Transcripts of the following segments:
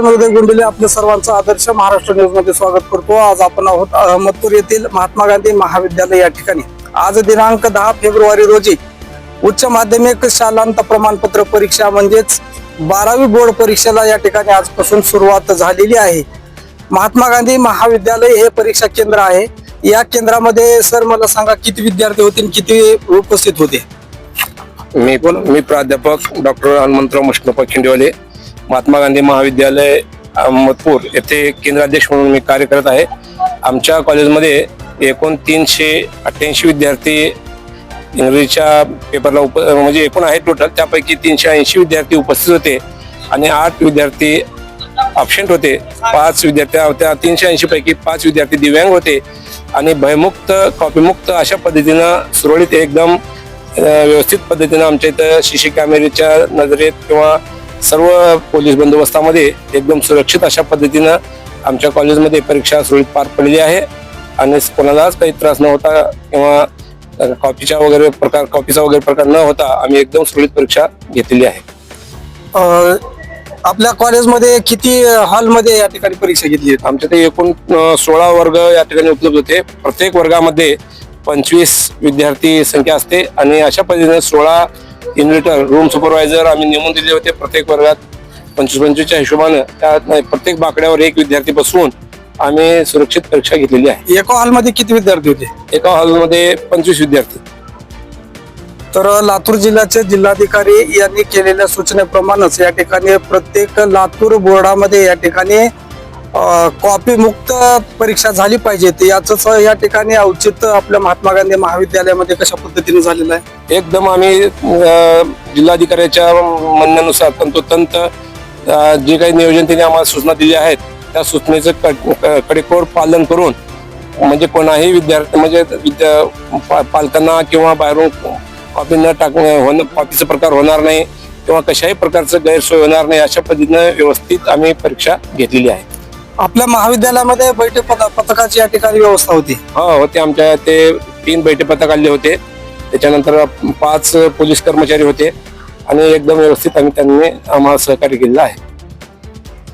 नमस्कार, मी उदय गुंडले आपल्या सर्वांचं आदर्श महाराष्ट्र न्यूज मध्ये स्वागत करतो। आज आपण आहोत अहमदपूर येथील महात्मा गांधी महाविद्यालय या ठिकाणी। आज दिनांक 10 फेब्रुवारी रोजी उच्च माध्यमिक शालांत प्रमाणपत्र परीक्षा म्हणजेच 12वी बोर्ड परीक्षेला या ठिकाणी आजपासून सुरुवात झालेली आहे। महात्मा गांधी महाविद्यालय हे परीक्षा केंद्र आहे। या केंद्रामध्ये सर मला सांगा किती विद्यार्थी होते, किती उपस्थित होते? मी प्राध्यापक डॉक्टर हनुमंतराव मुष्टप्पा खिंडेवाले, महात्मा गांधी महाविद्यालय अहमदपूर येथे केंद्राध्यक्ष म्हणून मी कार्य करत आहे। आमच्या कॉलेजमध्ये एकूण 388 विद्यार्थी इंग्रजीच्या पेपरला म्हणजे एकूण आहे टोटल, त्यापैकी 380 विद्यार्थी उपस्थित होते आणि 8 विद्यार्थी अब्सेंट होते। 5 विद्यार्थी होत्या, 380 पैकी 5 विद्यार्थी दिव्यांग होते आणि भयमुक्त कॉपीमुक्त अशा पद्धतीनं सुरळीत एकदम व्यवस्थित पद्धतीनं आमच्या इथं सीसी कॅमेऱ्याच्या नजरेत किंवा सर्व पोलीस बंदोबस्तामध्ये एकदम सुरक्षित अशा पद्धतीनं आमच्या कॉलेजमध्ये परीक्षा सुरळीत पार पडली आहे आणि कोणालाच काही त्रास न होता किंवा कॉपीचा वगैरे प्रकार न होता आम्ही एकदम सुरळीत परीक्षा घेतलेली आहे। आपल्या कॉलेजमध्ये किती हॉलमध्ये या ठिकाणी परीक्षा घेतली? आमच्या ते एकूण 16 वर्ग या ठिकाणी उपलब्ध होते। प्रत्येक वर्गामध्ये 25 विद्यार्थी संख्या असते आणि अशा पद्धतीने 16 इन्व्हिटर रूम सुपरवायझर आम्ही नेमून दिले होते। प्रत्येक वर्गात 25-25च्या हिशोबाने त्या प्रत्येक बाकड्यावर एक विद्यार्थी बसवून आम्ही सुरक्षित परीक्षा घेतलेली आहे। एका हॉलमध्ये किती विद्यार्थी होते? एका हॉलमध्ये 25 विद्यार्थी। तर लातूर जिल्ह्याचे जिल्हाधिकारी यांनी केलेल्या सूचनेप्रमाणेच या ठिकाणी प्रत्येक लातूर बोर्डामध्ये या ठिकाणी कॉपी मुक्त परीक्षा झाली पाहिजे। याच या ठिकाणी औचित्य आपल्या महात्मा गांधी महाविद्यालयामध्ये कशा पद्धतीने झालेलं आहे? एकदम आम्ही जिल्हाधिकाऱ्याच्या म्हणण्यानुसार तंतोतंत जे काही नियोजन त्यांनी आम्हाला सूचना दिली आहेत त्या सूचनेचं कडेकोर पालन करून म्हणजे कोणाही विद्यार्थी म्हणजे पालकांना किंवा बाहेरून कॉपी न टाकणं कॉपीचा प्रकार होणार नाही किंवा कशाही प्रकारचं गैरसोय होणार नाही अशा पद्धतीने व्यवस्थित आम्ही परीक्षा घेतलेली आहे। आपल्या महाविद्यालयामध्ये बैठक पथकाची या ठिकाणी व्यवस्था होती? हो होते। आमच्या ते 3 बैठक पथक आले होते, त्याच्यानंतर 5 पोलीस कर्मचारी होते आणि एकदम व्यवस्थित त्यांनी आम्हाला सहकार्य केलेलं आहे।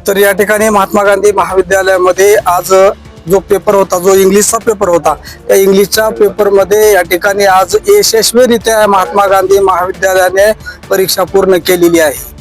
तर या ठिकाणी महात्मा गांधी महाविद्यालयामध्ये आज जो पेपर होता, जो इंग्लिशचा पेपर होता, त्या इंग्लिशच्या पेपरमध्ये या ठिकाणी आज यशस्वीरित्या महात्मा गांधी महाविद्यालयाने परीक्षा पूर्ण केलेली आहे।